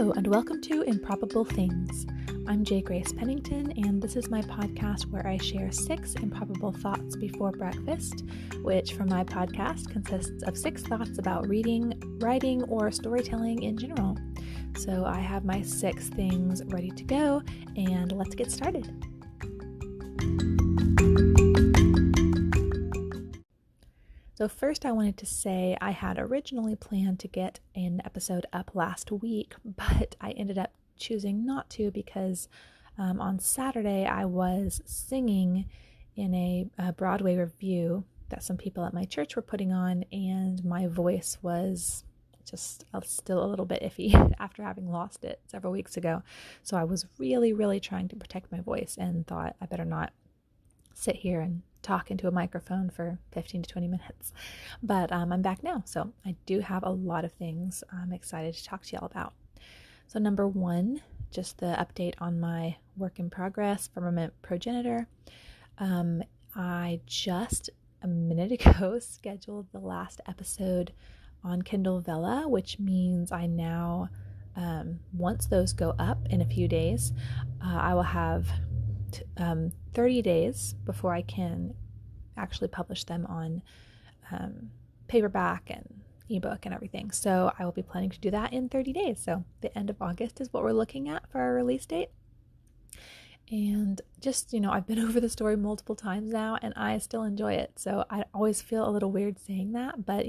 Hello, and welcome to Improbable Things. I'm J. Grace Pennington, and this is my podcast where I share 6 improbable thoughts before breakfast, which for my podcast consists of 6 thoughts about reading, writing, or storytelling in general. So I have my 6 things ready to go, and let's get started. So first I wanted to say I had originally planned to get an episode up last week, but I ended up choosing not to because on Saturday I was singing in a Broadway review that some people at my church were putting on, and my voice was just still a little bit iffy after having lost it several weeks ago. So I was really trying to protect my voice and thought I better not sit here and talk into a microphone for 15 to 20 minutes. But I'm back now, so I do have a lot of things I'm excited to talk to y'all about. So number 1, just the update on my work in progress, firmament progenitor. I just a minute ago scheduled the last episode on Kindle Vella, which means I now, once those go up in a few days, I will have 30 days before I can actually publish them on paperback and ebook and everything. So I will be planning to do that in 30 days. So the end of August is what we're looking at for our release date. And just, I've been over the story multiple times now and I still enjoy it. So I always feel a little weird saying that, but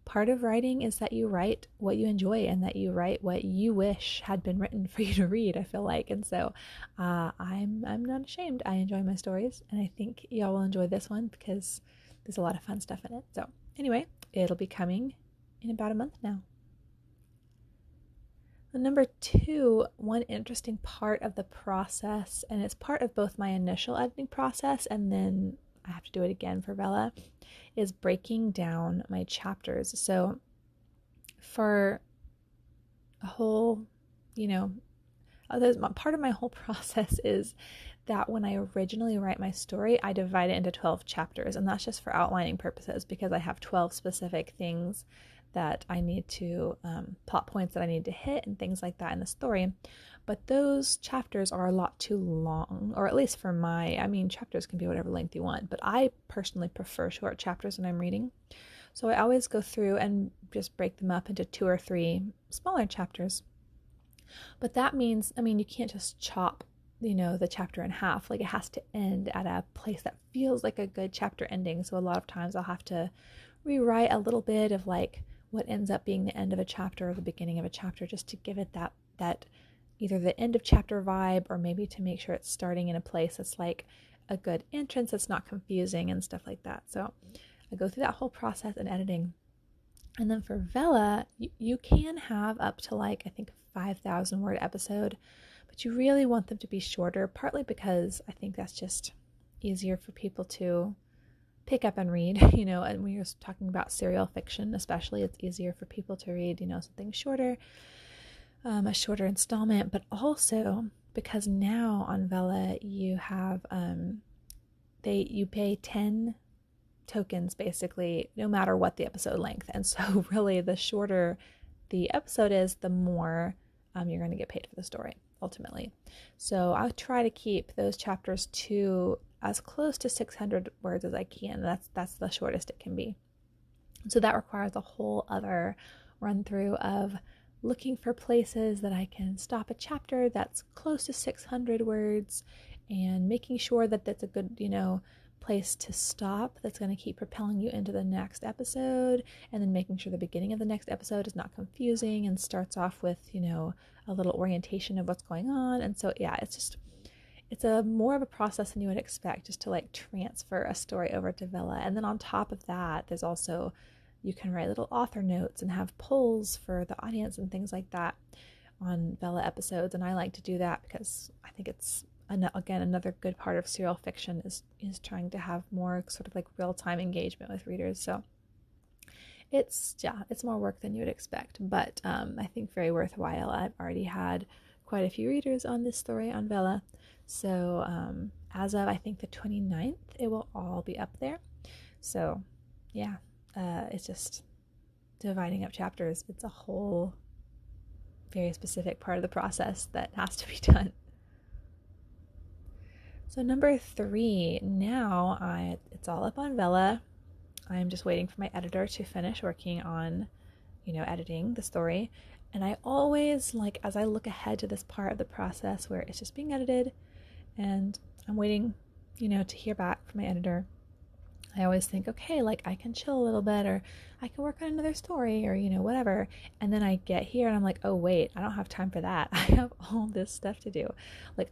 part of writing is that you write what you enjoy and that you write what you wish had been written for you to read, I feel like. And so I'm not ashamed. I enjoy my stories, and I think y'all will enjoy this one because there's a lot of fun stuff in it. So anyway, it'll be coming in about a month now. And number 2, one interesting part of the process, and it's part of both my initial editing process and then I have to do it again for Bella, is breaking down my chapters. So for a whole, part of my whole process is that when I originally write my story, I divide it into 12 chapters, and that's just for outlining purposes because I have 12 specific things that I need to, plot points that I need to hit and things like that in the story. But those chapters are a lot too long, or at least for chapters can be whatever length you want, but I personally prefer short chapters when I'm reading. So I always go through and just break them up into 2 or 3 smaller chapters. But that means, you can't just chop, the chapter in half. Like, it has to end at a place that feels like a good chapter ending. So a lot of times I'll have to rewrite a little bit of like what ends up being the end of a chapter or the beginning of a chapter, just to give it that either the end of chapter vibe, or maybe to make sure it's starting in a place that's like a good entrance that's not confusing and stuff like that. So I go through that whole process in editing. And then for Vella, you can have up to like, I think, 5,000 word episode, but you really want them to be shorter, partly because I think that's just easier for people to pick up and read, and when you're talking about serial fiction especially, it's easier for people to read, something shorter, a shorter installment. But also because now on Vella you have you pay 10 tokens basically no matter what the episode length, and so really the shorter the episode is, the more you're going to get paid for the story ultimately. So I'll try to keep those chapters to as close to 600 words as I can. That's the shortest it can be. So that requires a whole other run through of looking for places that I can stop a chapter that's close to 600 words and making sure that that's a good, place to stop that's going to keep propelling you into the next episode, and then making sure the beginning of the next episode is not confusing and starts off with, a little orientation of what's going on. And so, yeah, it's a more of a process than you would expect, just to like transfer a story over to Vella. And then on top of that, there's also, you can write little author notes and have polls for the audience and things like that on Vella episodes. And I like to do that because I think it's, again, another good part of serial fiction is trying to have more sort of like real-time engagement with readers. So it's more work than you would expect, but I think very worthwhile. I've already had quite a few readers on this story on Vella. So as of, I think, the 29th, it will all be up there. So yeah, it's just dividing up chapters. It's a whole very specific part of the process that has to be done. So number 3, now it's all up on Vella. I'm just waiting for my editor to finish working on, editing the story. And I always, as I look ahead to this part of the process where it's just being edited and I'm waiting, to hear back from my editor, I always think, okay, I can chill a little bit, or I can work on another story, or, whatever. And then I get here and I'm like, oh, wait, I don't have time for that. I have all this stuff to do.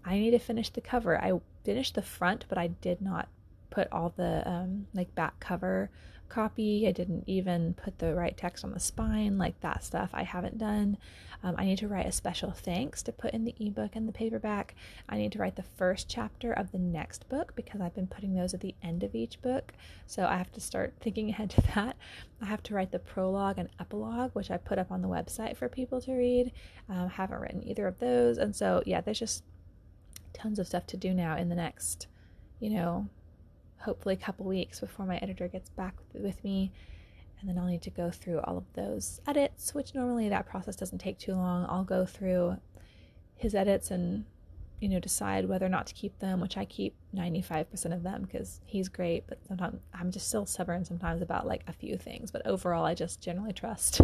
I need to finish the cover. I finished the front, but I did not put all the, back cover copy. I didn't even put the right text on the spine, that stuff I haven't done. I need to write a special thanks to put in the ebook and the paperback. I need to write the first chapter of the next book because I've been putting those at the end of each book. So I have to start thinking ahead to that. I have to write the prologue and epilogue, which I put up on the website for people to read. Haven't written either of those. And so, yeah, there's just tons of stuff to do now in the next, hopefully a couple weeks before my editor gets back with me. And then I'll need to go through all of those edits, which normally that process doesn't take too long. I'll go through his edits and, decide whether or not to keep them, which I keep 95% of them because he's great. But sometimes I'm just still stubborn sometimes about a few things. But overall, I just generally trust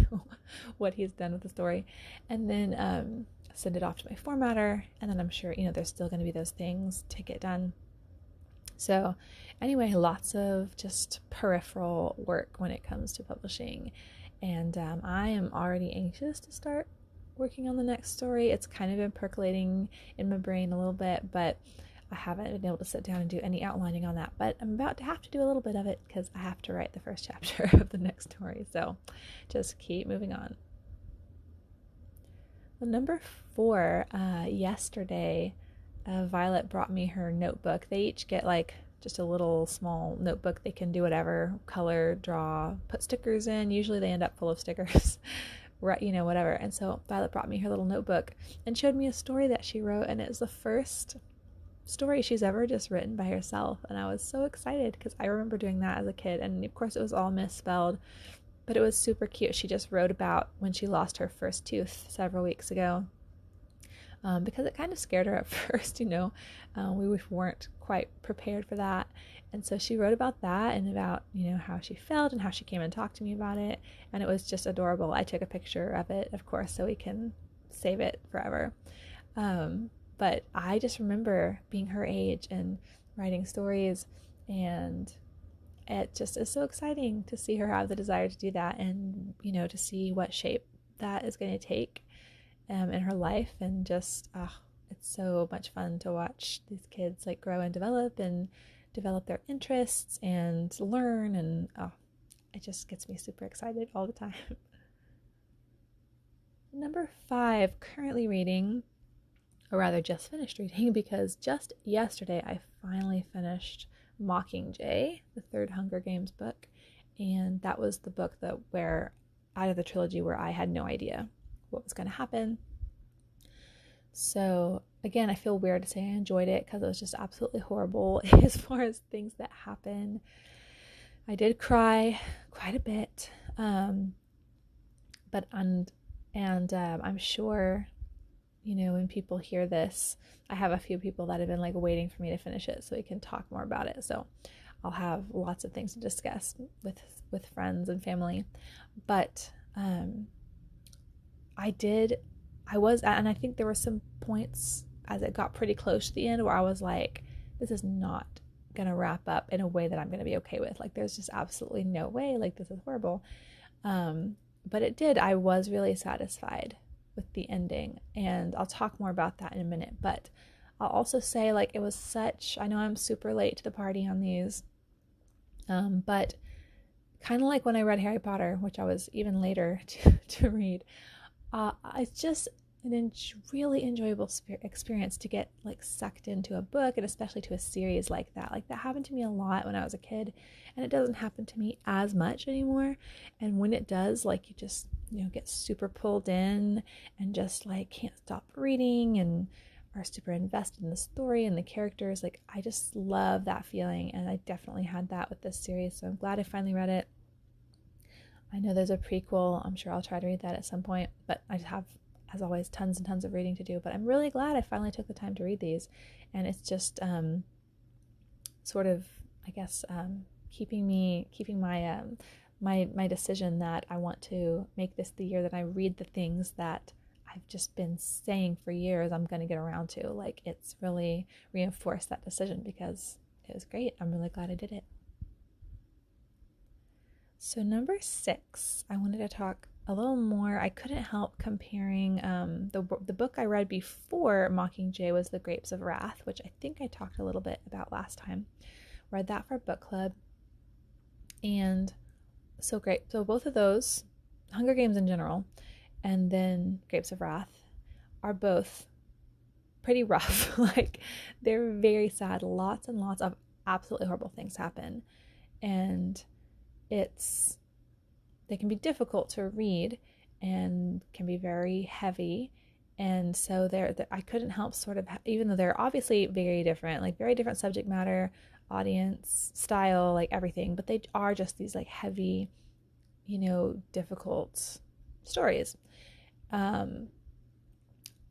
what he's done with the story. And then send it off to my formatter. And then I'm sure, there's still going to be those things to get done. So anyway, lots of just peripheral work when it comes to publishing. And I am already anxious to start working on the next story. It's kind of been percolating in my brain a little bit, but I haven't been able to sit down and do any outlining on that. But I'm about to have to do a little bit of it because I have to write the first chapter of the next story. So just keep moving on. Well, number 4, yesterday, Violet brought me her notebook. They each get just a little small notebook. They can do whatever, color, draw, put stickers in. Usually they end up full of stickers, right? Whatever. And so Violet brought me her little notebook and showed me a story that she wrote. And it was the first story she's ever just written by herself. And I was so excited because I remember doing that as a kid. And of course it was all misspelled, but it was super cute. She just wrote about when she lost her first tooth several weeks ago. Because it kind of scared her at first, we weren't quite prepared for that. And so she wrote about that and about, how she felt and how she came and talked to me about it. And it was just adorable. I took a picture of it, of course, so we can save it forever. But I just remember being her age and writing stories, and it just is so exciting to see her have the desire to do that and, to see what shape that is going to take in her life. And just it's so much fun to watch these kids grow and develop their interests and learn, and it just gets me super excited all the time. Number 5, currently reading, or rather just finished reading, because just yesterday I finally finished Mockingjay, the third Hunger Games book. And that was the book where out of the trilogy where I had no idea what was going to happen. So again, I feel weird to say I enjoyed it because it was just absolutely horrible as far as things that happen. I did cry quite a bit, but I'm sure, when people hear this, I have a few people that have been waiting for me to finish it so we can talk more about it. So I'll have lots of things to discuss with friends and family. But and I think there were some points as it got pretty close to the end where I was like, this is not going to wrap up in a way that I'm going to be okay with. There's just absolutely no way. This is horrible. But it did. I was really satisfied with the ending, and I'll talk more about that in a minute. But I'll also say, it was I know I'm super late to the party on these, but kind of like when I read Harry Potter, which I was even later to read, it's just really enjoyable experience to get sucked into a book, and especially to a series like that. That happened to me a lot when I was a kid, and it doesn't happen to me as much anymore. And when it does, you just get super pulled in and just can't stop reading and are super invested in the story and the characters. I just love that feeling, and I definitely had that with this series. So I'm glad I finally read it. I know there's a prequel. I'm sure I'll try to read that at some point, but I just have as always, tons and tons of reading to do, but I'm really glad I finally took the time to read these. And it's just sort of, I guess, keeping my decision that I want to make this the year that I read the things that I've just been saying for years I'm going to get around to. Like, it's really reinforced that decision because it was great. I'm really glad I did it. So number 6, I wanted to talk a little more. I couldn't help comparing the book I read before Mockingjay was The Grapes of Wrath, which I think I talked a little bit about last time. Read that for book club, and so great. So both of those, Hunger Games in general, and then Grapes of Wrath, are both pretty rough. Like, they're very sad. Lots and lots of absolutely horrible things happen, and they can be difficult to read and can be very heavy. And so I couldn't help sort of, even though they're obviously very different, like very different subject matter, audience, style, like everything, but they are just these like heavy, difficult stories.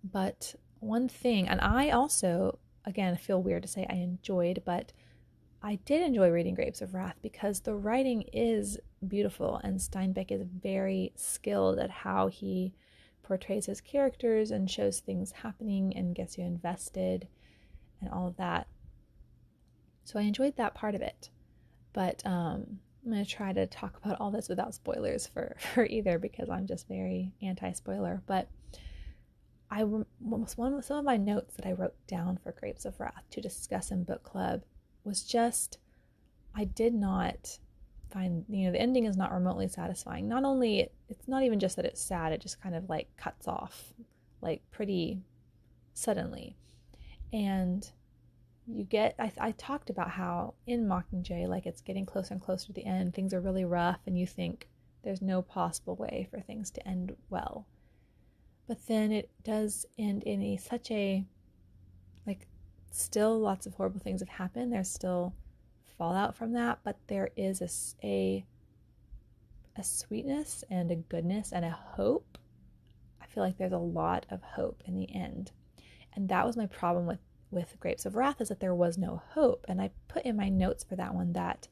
But one thing, and I also, again, feel weird to say I enjoyed, but I did enjoy reading Grapes of Wrath because the writing is beautiful, and Steinbeck is very skilled at how he portrays his characters and shows things happening and gets you invested and all of that. So I enjoyed that part of it. But I'm going to try to talk about all this without spoilers for either, because I'm just very anti-spoiler. But some of my notes that I wrote down for Grapes of Wrath to discuss in book club was just, I did not find, the ending is not remotely satisfying. Not only, it's not even just that it's sad, it just kind of like cuts off like pretty suddenly. And you get, I talked about how in Mockingjay, like, it's getting closer and closer to the end, things are really rough, and you think there's no possible way for things to end well. But then it does end in such a, like, still lots of horrible things have happened. There's still fallout from that, but there is a sweetness and a goodness and a hope. I feel like there's a lot of hope in the end. And that was my problem with Grapes of Wrath, is that there was no hope. And I put in my notes for that one that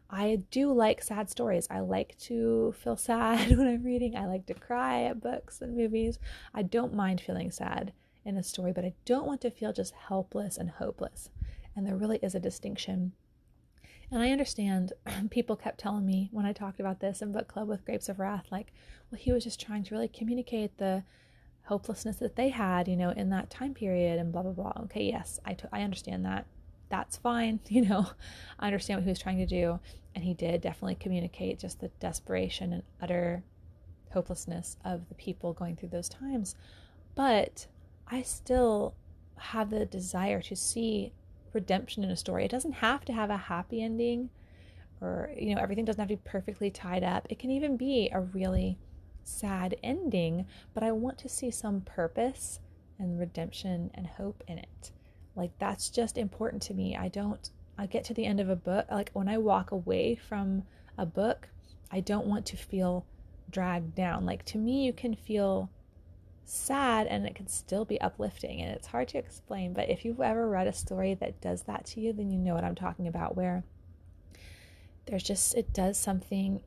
I do like sad stories. I like to feel sad when I'm reading. I like to cry at books and movies. I don't mind feeling sad in a story, but I don't want to feel just helpless and hopeless. And there really is a distinction. And I understand people kept telling me when I talked about this in book club with Grapes of Wrath, like, well, he was just trying to really communicate the hopelessness that they had, in that time period and blah, blah, blah. Okay, yes, I understand that. That's fine. I understand what he was trying to do. And he did definitely communicate just the desperation and utter hopelessness of the people going through those times. But I still have the desire to see redemption in a story. It doesn't have to have a happy ending, or, everything doesn't have to be perfectly tied up. It can even be a really sad ending, but I want to see some purpose and redemption and hope in it. Like, that's just important to me. I get to the end of a book, like when I walk away from a book, I don't want to feel dragged down. Like, to me, you can feel sad and it can still be uplifting, and it's hard to explain, but if you've ever read a story that does that to you, then you know what I'm talking about, where it does something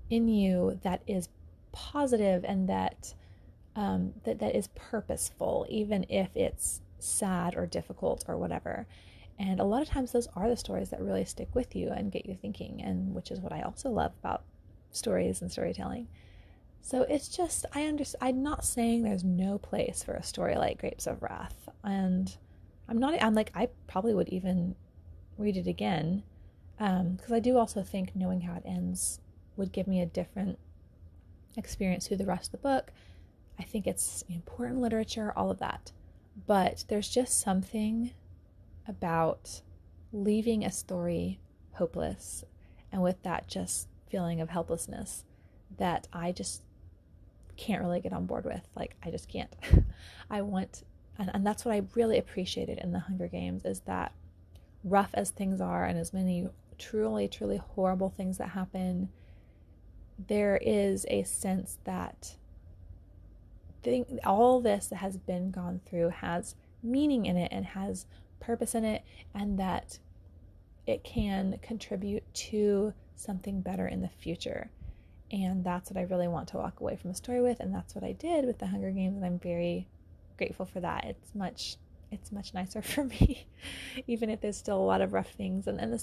in you that is positive and that is purposeful, even if it's sad or difficult or whatever. And a lot of times those are the stories that really stick with you and get you thinking, and which is what I also love about stories and storytelling. So it's just, I'm not saying there's no place for a story like Grapes of Wrath, and I probably would even read it again, because I do also think knowing how it ends would give me a different experience through the rest of the book. I think it's important literature, all of that. But there's just something about leaving a story hopeless, and with that just feeling of helplessness, that I just can't really get on board with. Like, I just can't. And that's what I really appreciated in the Hunger Games, is that rough as things are and as many truly, truly horrible things that happen, there is a sense that all this that has been gone through has meaning in it and has purpose in it, and that it can contribute to something better in the future. And that's what I really want to walk away from a story with, and that's what I did with the Hunger Games, and I'm very grateful for that. It's much nicer for me, even if there's still a lot of rough things, and the